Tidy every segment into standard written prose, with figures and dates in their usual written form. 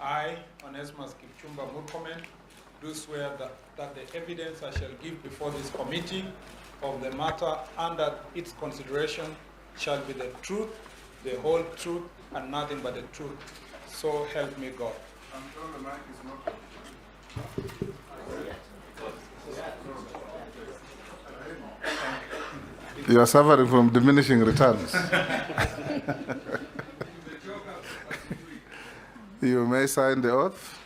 I, Onesmus Kipchumba Murkomen, do swear that the evidence I shall give before this committee of the matter under its consideration shall be the truth, the whole truth, and nothing but the truth. So help me God. I'm sure the mic is not. You are suffering from diminishing returns. You may sign the oath.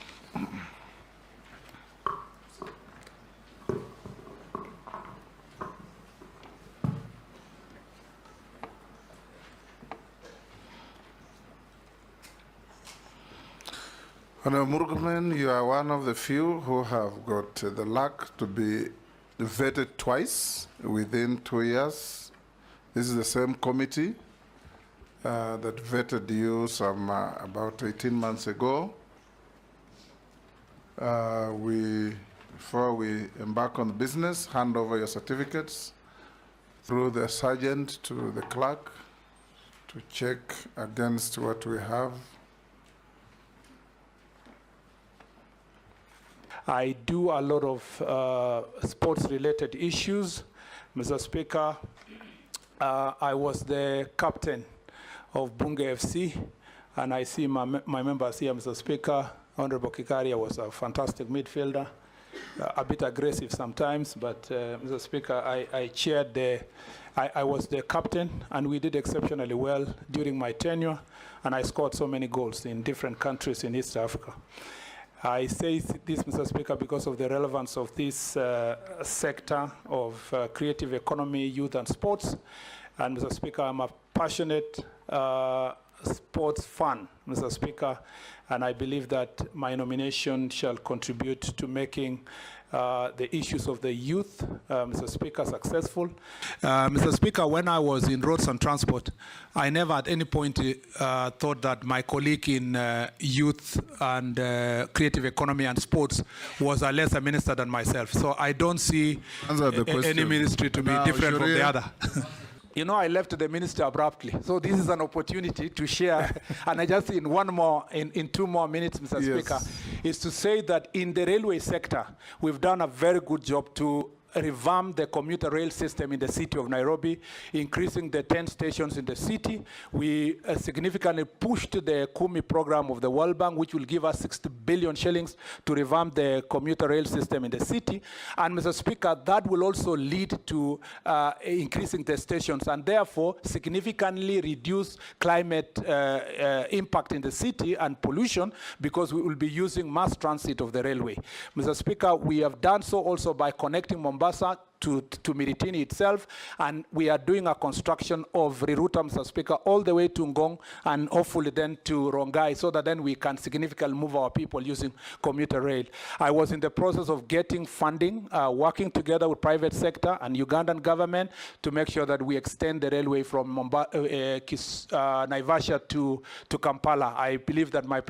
Honorable Murkomen, you are one of the few who have got the luck to be vetted twice within 2 years. This is the same committee that vetted you some about 18 months ago. Before we embark on the business, hand over your certificates through the sergeant to the clerk to check against what we have. I do a lot of sports-related issues. Mr. Speaker, I was the captain of Bunge FC, and I see my members here, Mr. Speaker. Honorable Kikaria was a fantastic midfielder, a bit aggressive sometimes, but Mr. Speaker, I was the captain, and we did exceptionally well during my tenure, and I scored so many goals in different countries in East Africa. I say this, Mr. Speaker, because of the relevance of this sector of creative economy, youth, and sports. And, Mr. Speaker, I'm a passionate sports fan, Mr. Speaker, and I believe that my nomination shall contribute to making the issues of the youth, Mr. Speaker, successful. Mr. Speaker, when I was in roads and transport, I never at any point thought that my colleague in youth and creative economy and sports was a lesser minister than myself. So I don't see any ministry to be different from the other. You know, I left the ministry abruptly, so this is an opportunity to share. And I just in 2 more minutes, Mr. Speaker, is to say that in the railway sector, we've done a very good job to revamp the commuter rail system in the city of Nairobi, increasing the 10 stations in the city. We significantly pushed the Kumi program of the World Bank, which will give us 60 billion shillings to revamp the commuter rail system in the city. And Mr. Speaker, that will also lead to increasing the stations and therefore significantly reduce climate impact in the city and pollution, because we will be using mass transit of the railway. Mr. Speaker, we have done so also by connecting Mombasa to Miritini itself, and we are doing a construction of rerouter, Mr. Speaker, all the way to Ngong and hopefully then to Rongai, so that then we can significantly move our people using commuter rail. I was in the process of getting funding, working together with private sector and Ugandan government to make sure that we extend the railway from Naivasha to Kampala. I believe that my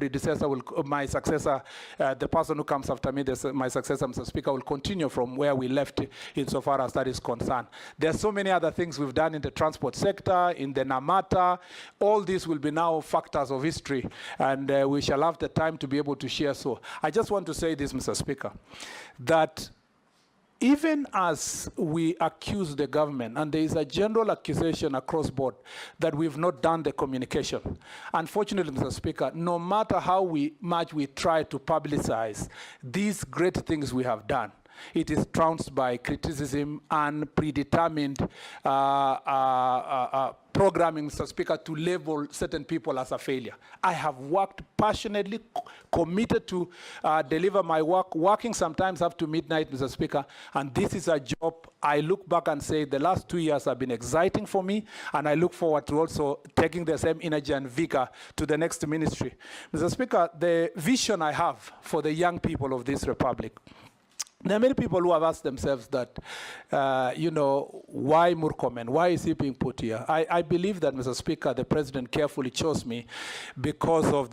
successor, the person who comes after me, my successor, Mr. Speaker, will continue from where we left insofar as that is concerned. There are so many other things we've done in the transport sector, in the Namata. All these will be now factors of history, and we shall have the time to be able to share. So I just want to say this, Mr. Speaker, that even as we accuse the government, and there is a general accusation across board that we've not done the communication, unfortunately, Mr. Speaker, no matter how much we try to publicize these great things we have done, it is trounced by criticism and predetermined programming, Mr. Speaker, to label certain people as a failure. I have worked passionately, committed to deliver my work, working sometimes up to midnight, Mr. Speaker, and this is a job I look back and say the last 2 years have been exciting for me, and I look forward to also taking the same energy and vigor to the next ministry. Mr. Speaker, the vision I have for the young people of this republic, there are many people who have asked themselves that, why Murkomen? Why is he being put here? I believe that, Mr. Speaker, the president carefully chose me because of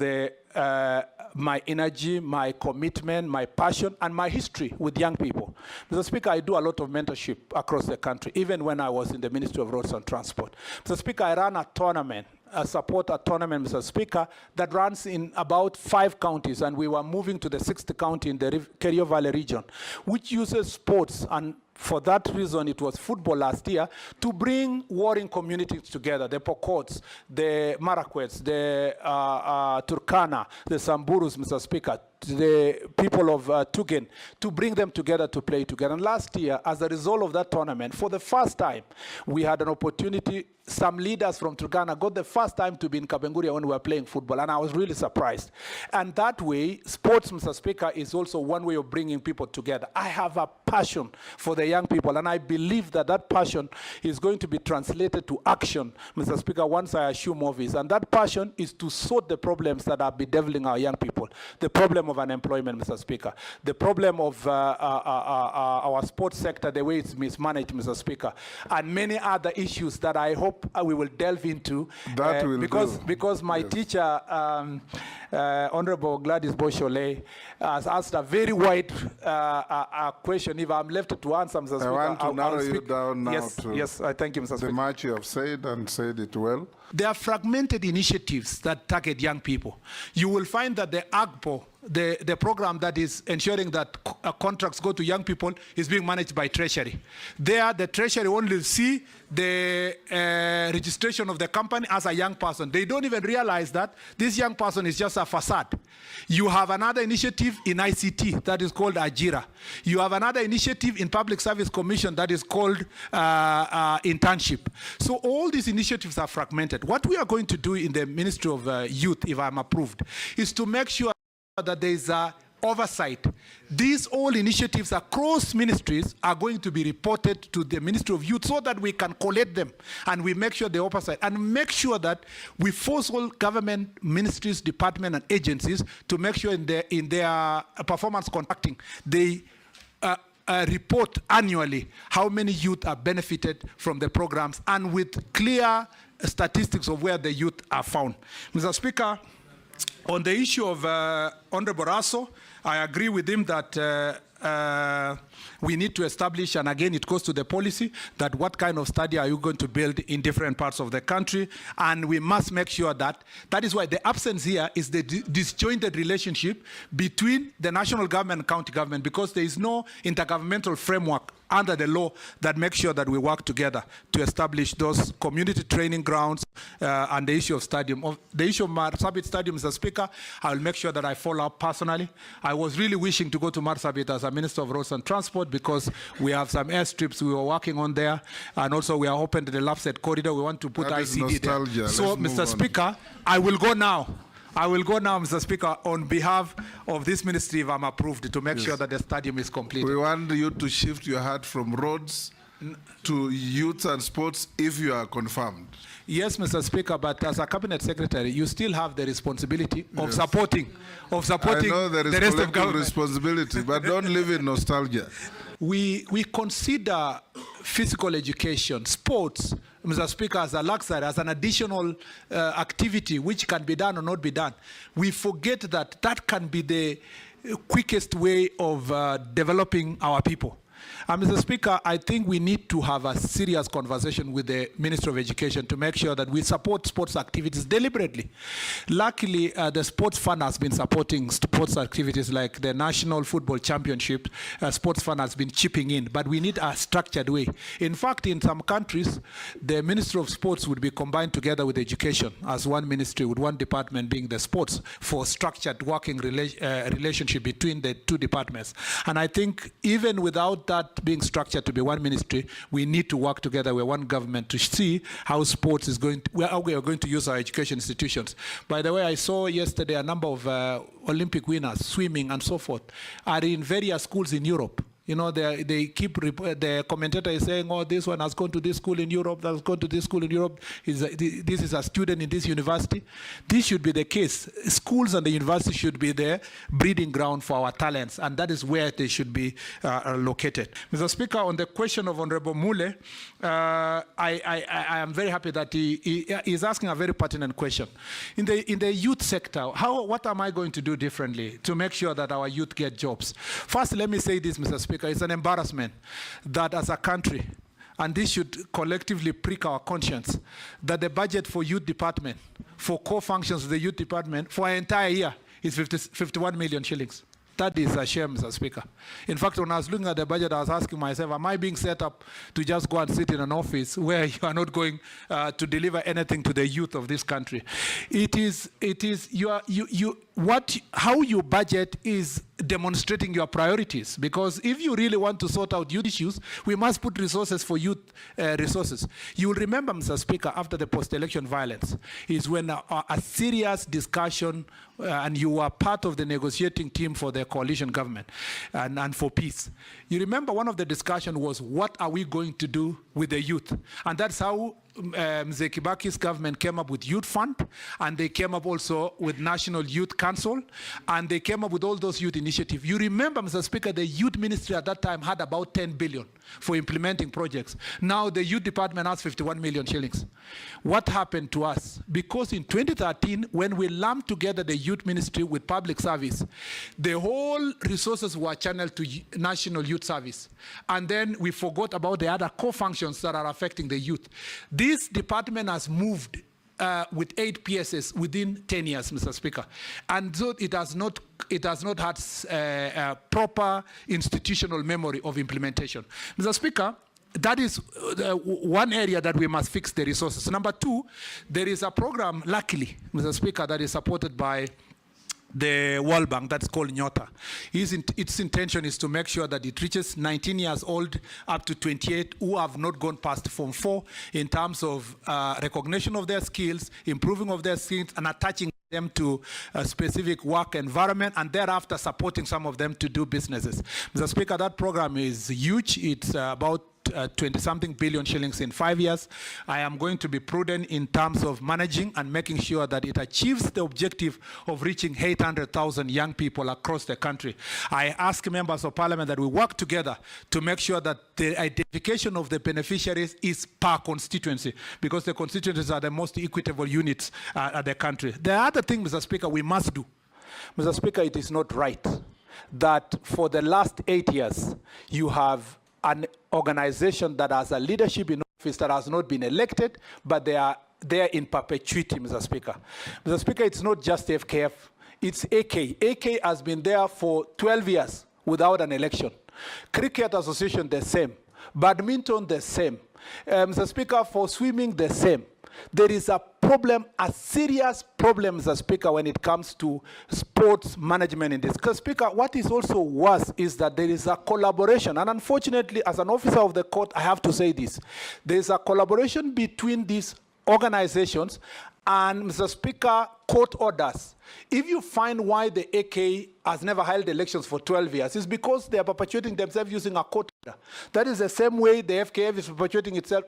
my energy, my commitment, my passion, and my history with young people. Mr. Speaker, I do a lot of mentorship across the country, even when I was in the Ministry of Roads and Transport. Mr. Speaker, I ran a tournament support a tournament, Mr. Speaker, that runs in about 5 counties, and we were moving to the 6th county in the Kerio Valley region, which uses sports, and for that reason, it was football last year, to bring warring communities together, the Pokots, the Marakwets, the Turkana, the Samburus, Mr. Speaker, the people of Tugen, to bring them together to play together. And last year, as a result of that tournament, for the first time, we had an opportunity. Some leaders from Turkana got the first time to be in Kapenguria when we were playing football, and I was really surprised. And that way, sports, Mr. Speaker, is also one way of bringing people together. I have a passion for the young people, and I believe that that passion is going to be translated to action, Mr. Speaker, once I assume office. And that passion is to sort the problems that are bedeviling our young people. The problem of unemployment, Mr. Speaker. The problem of our sports sector, the way it's mismanaged, Mr. Speaker. And many other issues that I hope we will delve into. That will because my teacher, Honorable Gladys Boshole, has asked a very wide question. If I'm left to answer, Mr. Speaker, I want to narrow you down now. Yes, I thank you, Mr. Speaker. The much you have said, and said it well. There are fragmented initiatives that target young people. You will find that the AGPO, the program that is ensuring that contracts go to young people, is being managed by Treasury. There, the Treasury only see the registration of the company as a young person. They don't even realize that this young person is just a facade. You have another initiative in ICT that is called Ajira. You have another initiative in Public Service Commission that is called internship. So all these initiatives are fragmented. What we are going to do in the Ministry of Youth, if I'm approved, is to make sure that there is a oversight. These all initiatives across ministries are going to be reported to the Ministry of Youth so that we can collect them and we make sure the oversight and make sure that we force all government ministries, departments, and agencies to make sure in their performance contracting they report annually how many youth are benefited from the programs and with clear statistics of where the youth are found. Mr. Speaker, on the issue of Honorable Raso, I agree with him that we need to establish, and again it goes to the policy, that what kind of study are you going to build in different parts of the country, and we must make sure that is why the absence here is the disjointed relationship between the national government and county government, because there is no intergovernmental framework under the law that makes sure that we work together to establish those community training grounds and the issue of stadium. The issue of Marsabit Stadium, Mr. Speaker, I will make sure that I follow up personally. I was really wishing to go to Marsabit as a Minister of Roads and Transport because we have some airstrips we were working on there, and also we are open to the Lapset corridor. We want to put ICD there. So, Mr. Speaker, I will go now. Mr. Speaker, on behalf of this ministry, if I'm approved, to make sure that the stadium is completed. We want you to shift your hat from roads to youth and sports if you are confirmed. Yes, Mr. Speaker, but as a cabinet secretary, you still have the responsibility of supporting I know there is the rest of government. Responsibility, but don't live in nostalgia. We consider physical education, sports, Mr. Speaker, as a luxury, as an additional activity which can be done or not be done. We forget that can be the quickest way of developing our people. Mr. Speaker, I think we need to have a serious conversation with the Ministry of Education to make sure that we support sports activities deliberately. Luckily, the Sports Fund has been supporting sports activities like the National Football Championship. Sports Fund has been chipping in, but we need a structured way. In fact, in some countries, the Ministry of Sports would be combined together with education as one ministry, with one department being the sports, for structured working relationship between the two departments. And I think even without that being structured to be one ministry, we need to work together with one government to see how sports is going to, how we are going to use our education institutions. By the way, I saw yesterday a number of Olympic winners, swimming and so forth, are in various schools in Europe. You know, they keep, the commentator is saying, oh, this one has gone to this school in Europe, that's gone to this school in Europe, this is a student in this university. This should be the case. Schools and the university should be the breeding ground for our talents, and that is where they should be located. Mr. Speaker, on the question of Honorable Mule, I am very happy that he is asking a very pertinent question. In the youth sector, what am I going to do differently to make sure that our youth get jobs? First, let me say this, Mr. Speaker. It's an embarrassment that as a country, and this should collectively prick our conscience, that the budget for youth department, for core functions of the youth department, for an entire year is 51 million shillings. That is a shame, Mr. Speaker. In fact, when I was looking at the budget, I was asking myself, am I being set up to just go and sit in an office where you are not going to deliver anything to the youth of this country? How you budget is demonstrating your priorities, because if you really want to sort out youth issues, we must put resources for youth resources. You will remember, Mr. Speaker, after the post-election violence, is when a serious discussion, and you were part of the negotiating team for the coalition government and for peace. You remember one of the discussion was, what are we going to do with the youth? And that's how Mzee Kibaki's government came up with Youth Fund, and they came up also with National Youth Council, and they came up with all those youth initiatives. You remember, Mr. Speaker, the youth ministry at that time had about 10 billion for implementing projects. Now the youth department has 51 million shillings. What happened to us? Because in 2013, when we lumped together the youth ministry with public service, the whole resources were channeled to National Youth Service. And then we forgot about the other core functions that are affecting the youth. This department has moved with 8 PSS within 10 years, Mr. Speaker. And so it has not had a proper institutional memory of implementation. Mr. Speaker, that is one area that we must fix the resources. Number two, there is a program, luckily, Mr. Speaker, that is supported by the World Bank, that's called Nyota. Its intention is to make sure that it reaches 19 years old up to 28 who have not gone past Form 4 in terms of recognition of their skills, improving of their skills, and attaching them to a specific work environment, and thereafter supporting some of them to do businesses. Mr. Speaker, that program is huge. It's about 20-something billion shillings in 5 years. I am going to be prudent in terms of managing and making sure that it achieves the objective of reaching 800,000 young people across the country. I ask members of parliament that we work together to make sure that the identification of the beneficiaries is per constituency, because the constituencies are the most equitable units at the country. The other thing, Mr. Speaker, we must do, Mr. Speaker, it is not right that for the last 8 years you have an organization that has a leadership in office that has not been elected, but they are there in perpetuity, Mr. Speaker. Mr. Speaker, it's not just FKF, it's AK. AK has been there for 12 years without an election. Cricket Association, the same. Badminton, the same. Mr. Speaker, for swimming, the same. There is a problem, a serious problem, Mr. Speaker, when it comes to sports management in this. Because, Speaker, what is also worse is that there is a collaboration, and unfortunately, as an officer of the court, I have to say this. There is a collaboration between these organizations and, Mr. Speaker, court orders. If you find why the AK has never held elections for 12 years, it's because they are perpetuating themselves using a court order. That is the same way the FKF is perpetuating itself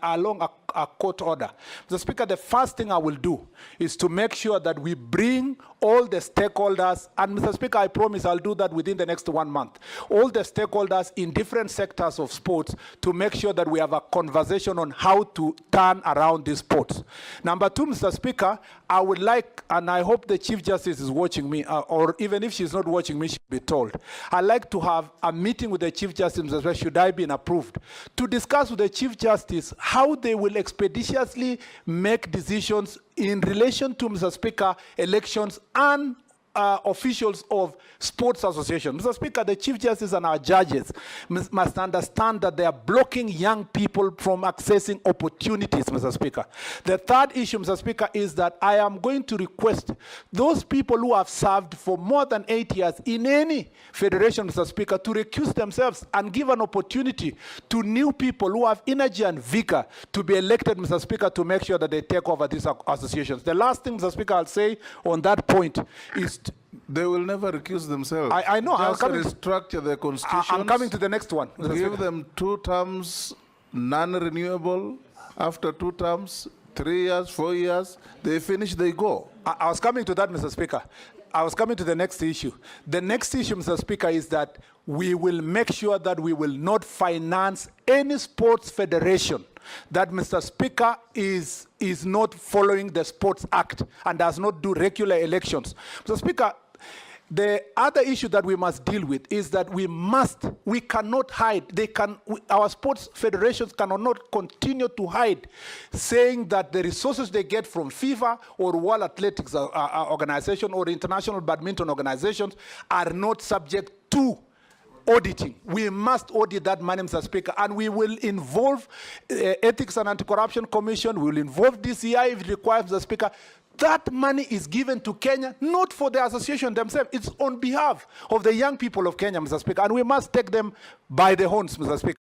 along a court order. Mr. Speaker, the first thing I will do is to make sure that we bring all the stakeholders, and Mr. Speaker, I promise I'll do that within the next 1 month, all the stakeholders in different sectors of sports to make sure that we have a conversation on how to turn around these sports. Number two, Mr. Speaker, I would like, and I hope the Chief Justice is watching me, or even if she's not watching me, she'll be told. I'd like to have a meeting with the Chief Justice, Mr. Speaker, should I be approved, to discuss with the Chief Justice how they will expeditiously make decisions in relation to, Mr. Speaker, elections and officials of sports associations. Mr. Speaker, the Chief Justice and our judges must understand that they are blocking young people from accessing opportunities, Mr. Speaker. The third issue, Mr. Speaker, is that I am going to request those people who have served for more than 8 years in any federation, Mr. Speaker, to recuse themselves and give an opportunity to new people who have energy and vigor to be elected, Mr. Speaker, to make sure that they take over these associations. The last thing, Mr. Speaker, I'll say on that point is they will never recuse themselves. I know. Just restructure the constitution. I'm coming to the next one. Give them 2 terms, non-renewable. After 2 terms, 3 years, 4 years, they finish, they go. I was coming to that, Mr. Speaker. I was coming to the next issue. The next issue, Mr. Speaker, is that we will make sure that we will not finance any sports federation that, Mr. Speaker, is not following the Sports Act and does not do regular elections. Mr. Speaker, The other issue that we must deal with is that we cannot hide. Our sports federations cannot continue to hide, saying that the resources they get from FIFA or World Athletics Organization or International Badminton Organizations are not subject to auditing. We must audit that money, Mr. Speaker, and we will involve Ethics and Anti-Corruption Commission, we will involve DCI if it requires, Mr. Speaker. That money is given to Kenya, not for the association themselves. It's on behalf of the young people of Kenya, Mr. Speaker, and we must take them by the horns, Mr. Speaker.